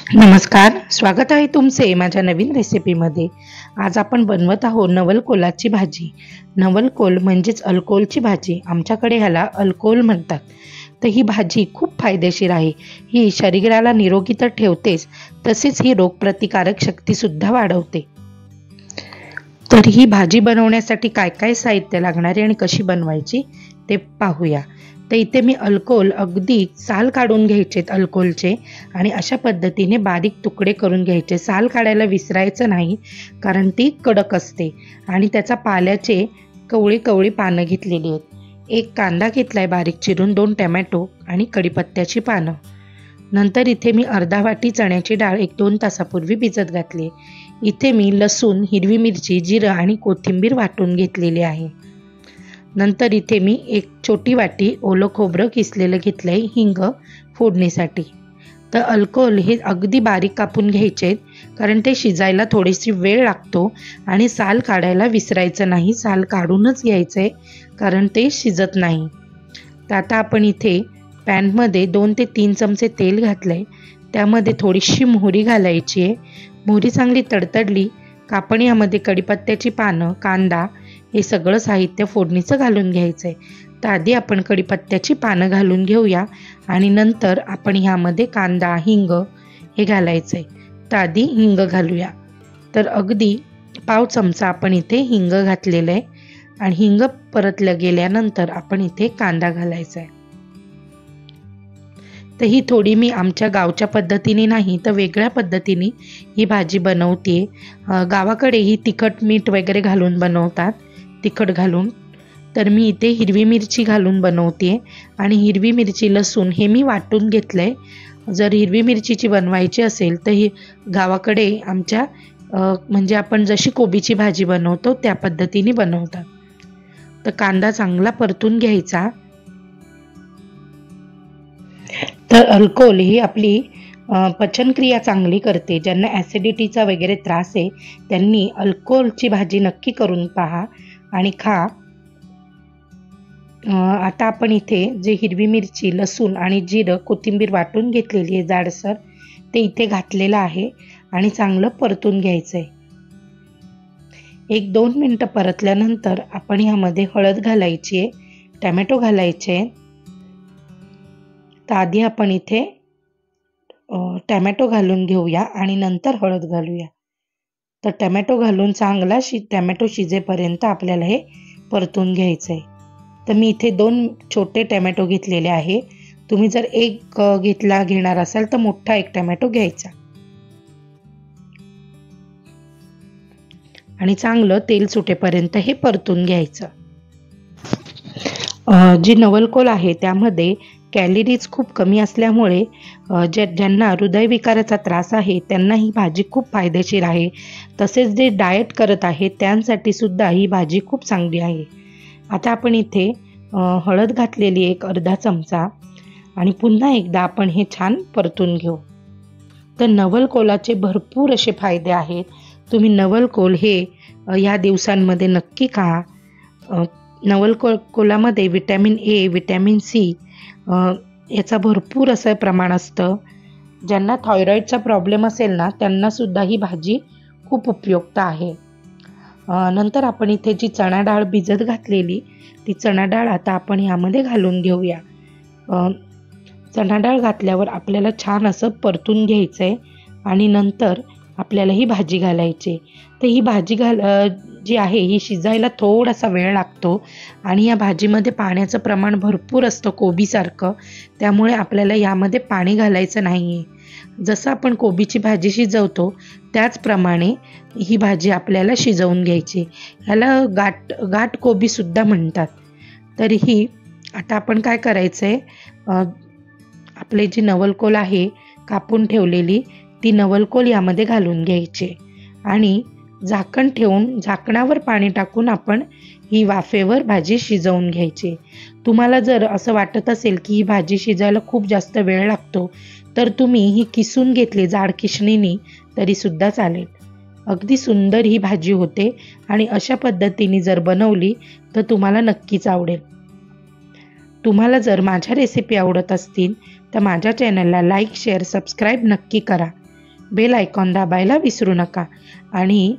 नमस्कार, स्वागत आहे तुमचे माझ्या नवीन रेसिपीमध्ये। आज आपण बनवत आहोत नवलकोलाची भाजी। नवलकोल म्हणजेच अल्कोलची भाजी, आमच्याकडे ह्याला अल्कोल म्हणतात। तर ही भाजी खूप फायदेशीर आहे। ही शरीराला निरोगी तर ठेवतेच, तसेच ही रोगप्रतिकारक शक्ती सुद्धा वाढवते। तर ही भाजी बनवण्यासाठी काय काय साहित्य लागणार आहे आणि कशी बनवायची ते पाहूया। तर इथे मी अल्कोल अगदी साल काढून घ्यायचेत अल्कोलचे आणि अशा पद्धतीने बारीक तुकडे करून घ्यायचे। साल काढायला विसरायचं नाही, कारण ती कडक असते। आणि त्याचा पाल्याचे कवळी कवळी पानं घेतलेली आहेत। एक कांदा घेतलाय बारीक चिरून, 2 टोमॅटो आणि कढीपत्त्याची पानं। नंतर इथे मी अर्धा वाटी चण्याची डाळ 1-2 तासापूर्वी भिजत घातली। इथे मी लसूण, हिरवी मिरची, जिरं आणि कोथिंबीर वाटून घेतलेली आहे। नंतर इथे मी एक छोटी वाटी ओलं खोबरं किसलेलं घेतलंय हिंग फोडणीसाठी। तर अल्कोल हे अगदी बारीक कापून घ्यायचे, कारण ते शिजायला थोडीशी वेळ लागतो आणि साल काढायला विसरायचं नाही। साल काढूनच घ्यायचंय, कारण ते शिजत नाही। तर आता आपण इथे पॅनमध्ये 2 ते 3 चमचे तेल घातलंय। त्यामध्ये थोडीशी मोहरी घालायची आहे। मोहरी चांगली तडतडली का आपण यामध्ये कढीपत्त्याची पानं, कांदा हे सगळं साहित्य फोडणीचं घालून घ्यायचंय। तर आधी आपण कढीपत्त्याची पानं घालून घेऊया आणि नंतर आपण ह्यामध्ये कांदा, हिंग हे घालायचंय। तर आधी हिंग घालूया। तर अगदी पाव चमचा आपण इथे हिंग घातलेलं आहे आणि हिंग परतलं गेल्यानंतर आपण इथे कांदा घालायचा आहे। तर ही थोडी मी आमच्या गावच्या पद्धतीने नाही तर वेगळ्या पद्धतीने ही भाजी बनवते। गावाकडे ही तिखट मीठ वगैरे घालून बनवतात, तिखट घालून। तर मी इथे हिरवी मिरची घालून बनवते आणि हिरवी मिरची, लसूण हे मी वाटून घेतलंय। जर हिरवी मिरचीची बनवायची असेल तर ही गावाकडे आमच्या म्हणजे आपण जशी कोबीची भाजी बनवतो त्या पद्धतीने बनवतात। तर कांदा चांगला परतून घ्यायचा। तर अल्कोल ही आपली पचनक्रिया चांगली करते। ज्यांना ॲसिडिटीचा वगैरे त्रास आहे त्यांनी अल्कोलची भाजी नक्की करून पहा आणि खा। आता आपण इथे जे हिरवी मिरची, लसूण आणि जिरं, कोथिंबीर वाटून घेतलेली आहे जाडसर, ते इथे घातलेलं आहे आणि चांगलं परतून घ्यायचंय। 1-2 मिनिटं परतल्यानंतर आपण ह्यामध्ये हळद घालायची आहे, टोमॅटो घालायचे। तर आधी आपण इथे टोमॅटो घालून घेऊया आणि नंतर हळद घालूया। तर टोमॅटो घालून चांगला टोमॅटो शिजेपर्यंत आपल्याला हे परतून घ्यायचंय। तर मी इथे 2 छोटे टोमॅटो घेतलेले आहे। तुम्ही जर एक घेणार असाल तर मोठा 1 टोमॅटो घ्यायचा आणि चांगलं तेल सुटेपर्यंत हे परतून घ्यायचं। जी नवलकोल आहे त्यामध्ये कॅलरीज खूप कमी असल्यामुळे ज्यांना हृदयविकाराचा त्रास आहे त्यांना ही भाजी खूप फायदेशीर आहे। तसेच जे डाएट करत आहेत त्यांसाठी सुद्धा ही भाजी खूप चांगली आहे। आता आपण इथे हळद घातलेली एक अर्धा चमचा आणि पुन्हा एकदा आपण हे छान परतून घेऊ। तर नवलकोलाचे भरपूर असे फायदे आहेत। तुम्ही नवलकोल हे या दिवसांमध्ये नक्की खा। नवलकोलामध्ये विटॅमिन ए, विटॅमिन सी याचा भरपूर असं प्रमाण असतं। ज्यांना थायरॉईडचा प्रॉब्लेम असेल ना त्यांना सुद्धा ही भाजी खूप उपयुक्त आहे। नंतर आपण इथे जी चणा डाळ भिजत घातलेली ती चणा डाळ आता आपण यामध्ये घालून घेऊया। चणा डाळ घातल्यावर आपल्याला छान असं परतून घ्यायचंय आणि नंतर आपल्याला ही भाजी घालायची। तर ही भाजी जी आहे ही शिजायला थोडासा वेळ लागतो आणि या भाजीमध्ये पाण्याचं प्रमाण भरपूर असतं कोबीसारखं, त्यामुळे आपल्याला यामध्ये पाणी घालायचं नाही आहे। जसं आपण कोबीची भाजी शिजवतो त्याचप्रमाणे ही भाजी आपल्याला शिजवून घ्यायची। ह्याला गाठ कोबीसुद्धा म्हणतात। तर ही आता आपण काय करायचं आहे, आपले जी नवलकोल आहे कापून ठेवलेली ती नवलकोल यामध्ये घालून घ्यायची आणि झाकण ठेवून झाकणावर पाणी टाकून आपण ही वाफेवर भाजी शिजवून घ्यायची। तुम्हाला जर असं वाटत असेल की ही भाजी शिजायला खूप जास्त वेळ लागतो तर तुम्ही ही किसून घेतली जाड किसणीने तरी सुद्धा चालेल। अगदी सुंदर ही भाजी होते आणि अशा पद्धतीने जर बनवली तर तुम्हाला नक्कीच आवडेल। तुम्हाला जर माझ्या रेसिपी आवडत असतील तर माझ्या चॅनलला लाईक, शेअर, सबस्क्राईब नक्की करा। बेल आयकॉन दाबायला विसरू नका। आणि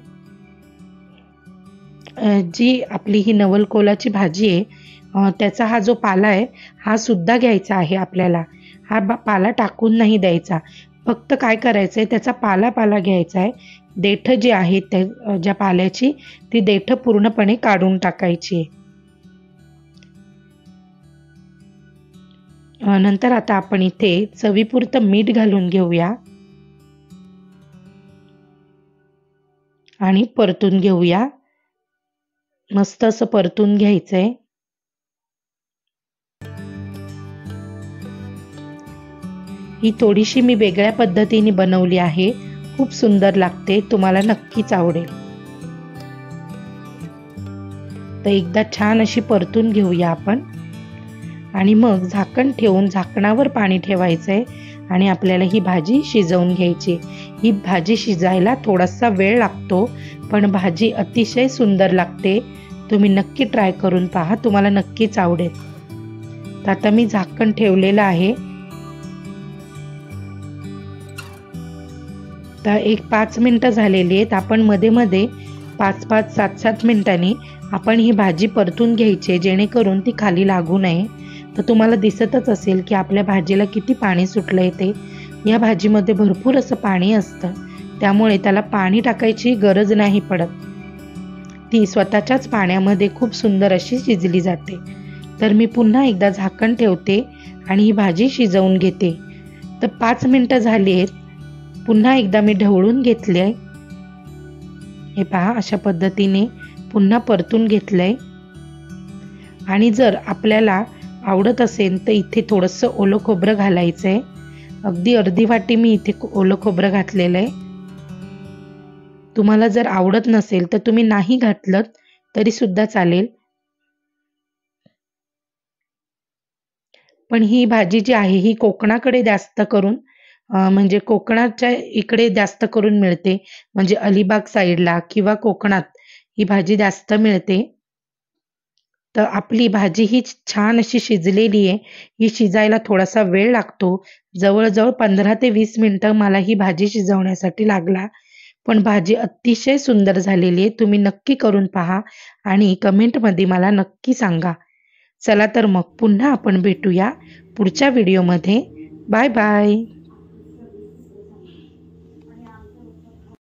जी आपली ही नवलकोलाची भाजी आहे त्याचा हा जो पाला आहे हा सुद्धा घ्यायचा आहे आपल्याला। हा पाला टाकून नाही द्यायचा, फक्त काय करायचं आहे त्याचा पाला घ्यायचा आहे। देठ जी आहेत त्या ज्या पाल्याची ती देठ पूर्णपणे काढून टाकायची आहे। नंतर आता आपण इथे चवीपुरतं मीठ घालून घेऊया आणि परतून घेऊया। मस्त असं परतून घ्यायचंय। ही थोडीशी मी वेगळ्या पद्धतीने बनवली आहे, खूप सुंदर लागते, तुम्हाला नक्कीच आवडेल। तर एकदा छान अशी परतून घेऊया आपण आणि मग झाकण ठेवून झाकणावर पाणी ठेवायचंय आणि आपल्याला ही भाजी शिजवून घ्यायची। ही भाजी शिजायला थोडासा वेळ लागतो, पण भाजी अतिशय सुंदर लागते। तुम्ही नक्की ट्राय करून पहा, तुम्हाला नक्कीच आवडेल। तर आता मी झाकण ठेवलेलं आहे। तर एक 5 मिनिटं झालेली आहेत। आपण मध्ये मध्ये 5-5, 7-7 मिनिटांनी आपण ही भाजी परतून घ्यायची, जेणेकरून ती खाली लागू नये। तर तुम्हाला दिसतच असेल की आपल्या भाजीला किती पाणी सुटलंय ते। या भाजीमध्ये भरपूर असं पाणी असतं, त्यामुळे त्याला पाणी टाकायची गरज नाही पडत। ती स्वतःच्याच पाण्यामध्ये खूप सुंदर अशी शिजली जाते। तर मी पुन्हा एकदा झाकण ठेवते आणि ही भाजी शिजवून घेते। तर 5 मिनिटं झाली आहेत। पुन्हा एकदा मी ढवळून घेतले। हे पहा, अशा पद्धतीने पुन्हा परतून घेतलंय। आणि जर आपल्याला आवडत असेल तर इथे थोडंसं ओलं खोबरं घालायचंय। अगदी अर्धी वाटी मी इथे ओलं खोबरं घातलेलं आहे। तुम्हाला जर आवडत नसेल तर तुम्ही नाही घातलं तरी सुद्धा चालेल। पण ही भाजी जी आहे ही कोकणाकडे जास्त करून म्हणजे कोकणाच्या इकडे जास्त करून मिळते, म्हणजे अलिबाग साईडला किंवा कोकणात ही भाजी जास्त मिळते। तर आपली भाजी ही छान अशी शिजलेली आहे। ही शिजायला थोडासा वेळ लागतो, जवळजवळ 15 ते 20 मिनिटं मला ही भाजी शिजवण्यासाठी लागला। पण भाजी अतिशय सुंदर झालेली आहे। तुम्ही नक्की करून पहा आणि कमेंटमध्ये मला नक्की सांगा। चला तर मग पुन्हा आपण भेटूया पुढच्या व्हिडिओमध्ये। Bye bye.